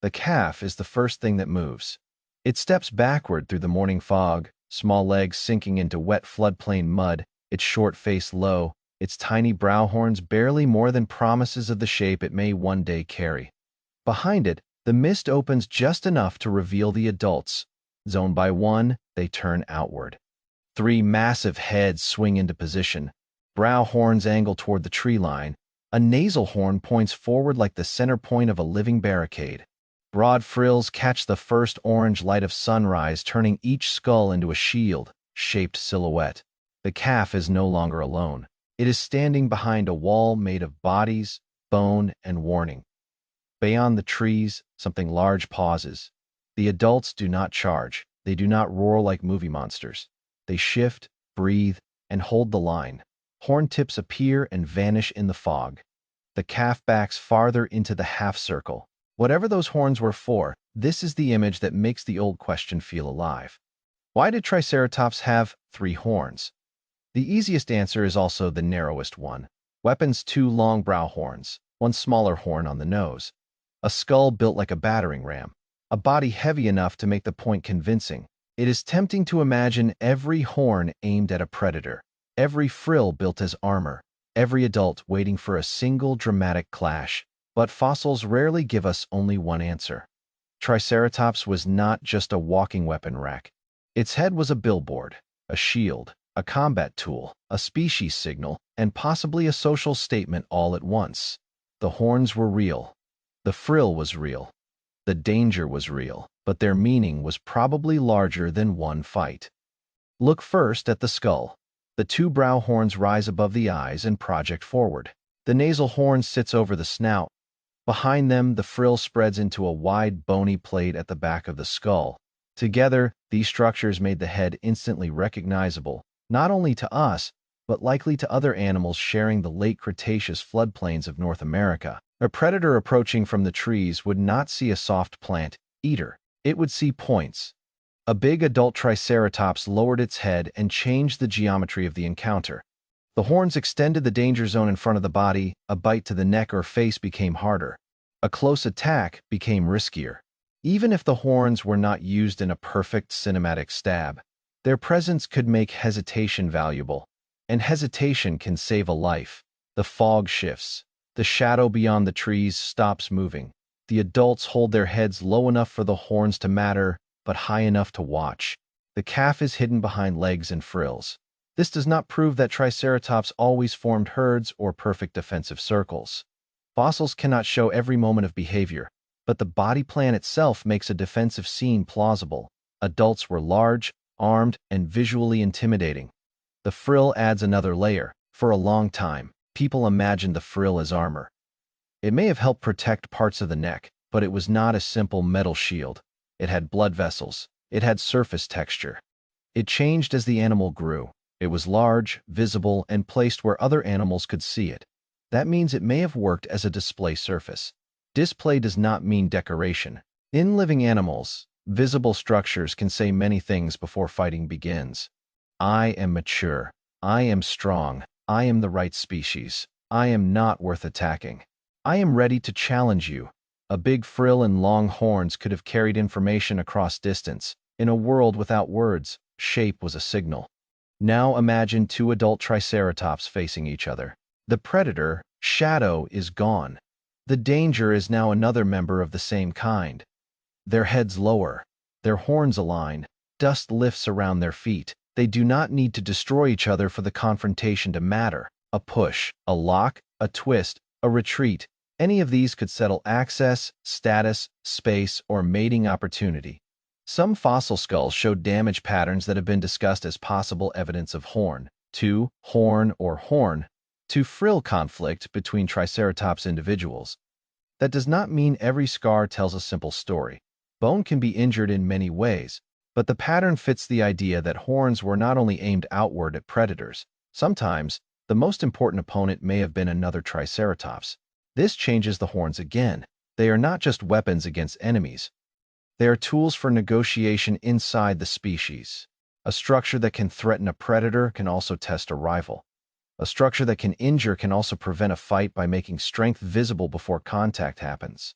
The calf is the first thing that moves. It steps backward through the morning fog, small legs sinking into wet floodplain mud, its short face low, its tiny brow horns barely more than promises of the shape it may one day carry. Behind it, the mist opens just enough to reveal the adults. Zone by one, they turn outward. Three massive heads swing into position. Brow horns angle toward the tree line. A nasal horn points forward like the center point of a living barricade. Broad frills catch the first orange light of sunrise, turning each skull into a shield-shaped silhouette. The calf is no longer alone. It is standing behind a wall made of bodies, bone, and warning. Beyond the trees, something large pauses. The adults do not charge. They do not roar like movie monsters. They shift, breathe, and hold the line. Horn tips appear and vanish in the fog. The calf backs farther into the half circle. Whatever those horns were for, this is the image that makes the old question feel alive. Why did Triceratops have 3 horns? The easiest answer is also the narrowest one. Weapons: 2 long brow horns, 1 smaller horn on the nose. A skull built like a battering ram. A body heavy enough to make the point convincing. It is tempting to imagine every horn aimed at a predator, every frill built as armor, every adult waiting for a single dramatic clash. But fossils rarely give us only one answer. Triceratops was not just a walking weapon rack. Its head was a billboard, a shield, a combat tool, a species signal, and possibly a social statement all at once. The horns were real. The frill was real. The danger was real, but their meaning was probably larger than one fight. Look first at the skull. The 2 brow horns rise above the eyes and project forward. The nasal horn sits over the snout. Behind them, the frill spreads into a wide, bony plate at the back of the skull. Together, these structures made the head instantly recognizable, not only to us, but likely to other animals sharing the late Cretaceous floodplains of North America. A predator approaching from the trees would not see a soft plant eater. It would see points. A big adult Triceratops lowered its head and changed the geometry of the encounter. The horns extended the danger zone in front of the body. A bite to the neck or face became harder. A close attack became riskier. Even if the horns were not used in a perfect cinematic stab, their presence could make hesitation valuable, and hesitation can save a life. The fog shifts. The shadow beyond the trees stops moving. The adults hold their heads low enough for the horns to matter, but high enough to watch. The calf is hidden behind legs and frills. This does not prove that Triceratops always formed herds or perfect defensive circles. Fossils cannot show every moment of behavior, but the body plan itself makes a defensive scene plausible. Adults were large, armed, and visually intimidating. The frill adds another layer. For a long time, people imagined the frill as armor. It may have helped protect parts of the neck, but it was not a simple metal shield. It had blood vessels. It had surface texture. It changed as the animal grew. It was large, visible, and placed where other animals could see it. That means it may have worked as a display surface. Display does not mean decoration. In living animals, visible structures can say many things before fighting begins. I am mature. I am strong. I am the right species. I am not worth attacking. I am ready to challenge you. A big frill and long horns could have carried information across distance. In a world without words, shape was a signal. Now imagine 2 adult Triceratops facing each other. The predator, shadow, is gone. The danger is now another member of the same kind. Their heads lower. Their horns align. Dust lifts around their feet. They do not need to destroy each other for the confrontation to matter. A push, a lock, a twist, a retreat. Any of these could settle access, status, space, or mating opportunity. Some fossil skulls showed damage patterns that have been discussed as possible evidence of horn to frill conflict between Triceratops individuals. That does not mean every scar tells a simple story. Bone can be injured in many ways, but the pattern fits the idea that horns were not only aimed outward at predators. Sometimes, the most important opponent may have been another Triceratops. This changes the horns again. They are not just weapons against enemies. They are tools for negotiation inside the species. A structure that can threaten a predator can also test a rival. A structure that can injure can also prevent a fight by making strength visible before contact happens.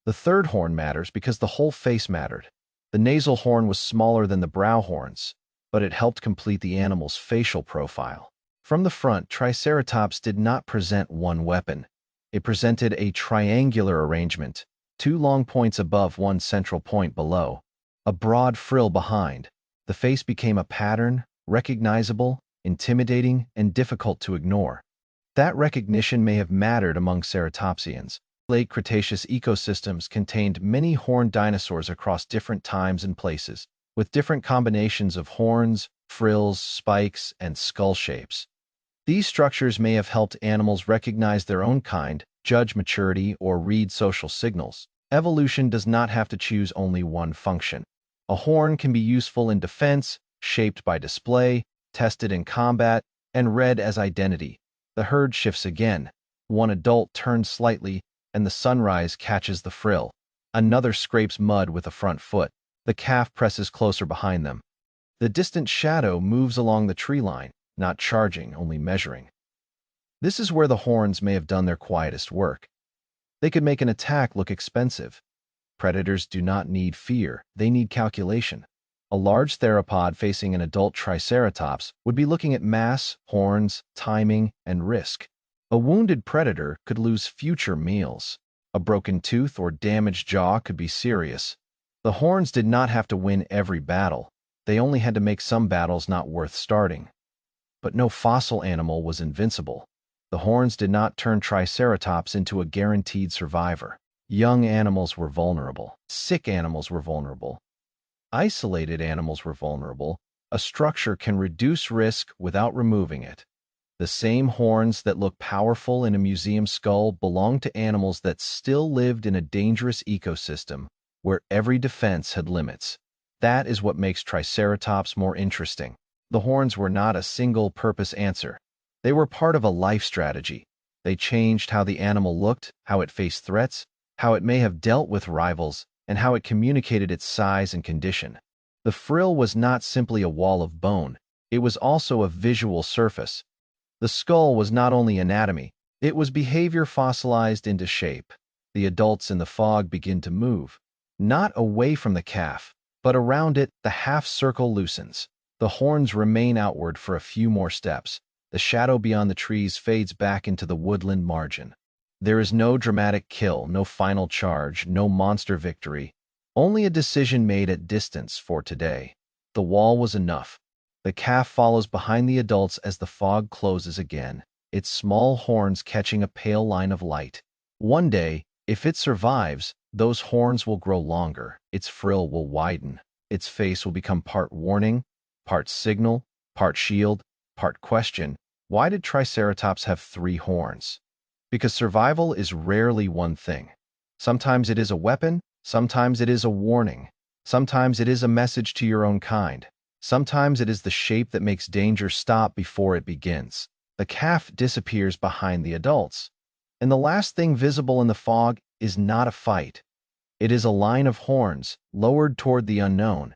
The third horn matters because the whole face mattered. The nasal horn was smaller than the brow horns, but it helped complete the animal's facial profile. From the front, Triceratops did not present one weapon. It presented a triangular arrangement, two long points above, one central point below, a broad frill behind. The face became a pattern, recognizable, intimidating, and difficult to ignore. That recognition may have mattered among ceratopsians. Late Cretaceous ecosystems contained many horned dinosaurs across different times and places, with different combinations of horns, frills, spikes, and skull shapes. These structures may have helped animals recognize their own kind, judge maturity, or read social signals. Evolution does not have to choose only one function. A horn can be useful in defense, shaped by display, tested in combat, and read as identity. The herd shifts again. One adult turns slightly, and the sunrise catches the frill. Another scrapes mud with a front foot. The calf presses closer behind them. The distant shadow moves along the tree line, not charging, only measuring. This is where the horns may have done their quietest work. They could make an attack look expensive. Predators do not need fear, they need calculation. A large theropod facing an adult Triceratops would be looking at mass, horns, timing, and risk. A wounded predator could lose future meals. A broken tooth or damaged jaw could be serious. The horns did not have to win every battle. They only had to make some battles not worth starting. But no fossil animal was invincible. The horns did not turn Triceratops into a guaranteed survivor. Young animals were vulnerable. Sick animals were vulnerable. Isolated animals were vulnerable. A structure can reduce risk without removing it. The same horns that look powerful in a museum skull belonged to animals that still lived in a dangerous ecosystem where every defense had limits. That is what makes Triceratops more interesting. The horns were not a single-purpose answer. They were part of a life strategy. They changed how the animal looked, how it faced threats, how it may have dealt with rivals, and how it communicated its size and condition. The frill was not simply a wall of bone. It was also a visual surface. The skull was not only anatomy, it was behavior fossilized into shape. The adults in the fog begin to move. Not away from the calf, but around it. The half-circle loosens. The horns remain outward for a few more steps. The shadow beyond the trees fades back into the woodland margin. There is no dramatic kill, no final charge, no monster victory. Only a decision made at distance for today. The wall was enough. The calf follows behind the adults as the fog closes again, its small horns catching a pale line of light. One day, if it survives, those horns will grow longer, its frill will widen, its face will become part warning, part signal, part shield, part question. Why did Triceratops have 3 horns? Because survival is rarely one thing. Sometimes it is a weapon, sometimes it is a warning, sometimes it is a message to your own kind. Sometimes it is the shape that makes danger stop before it begins. The calf disappears behind the adults, and the last thing visible in the fog is not a fight. It is a line of horns, lowered toward the unknown,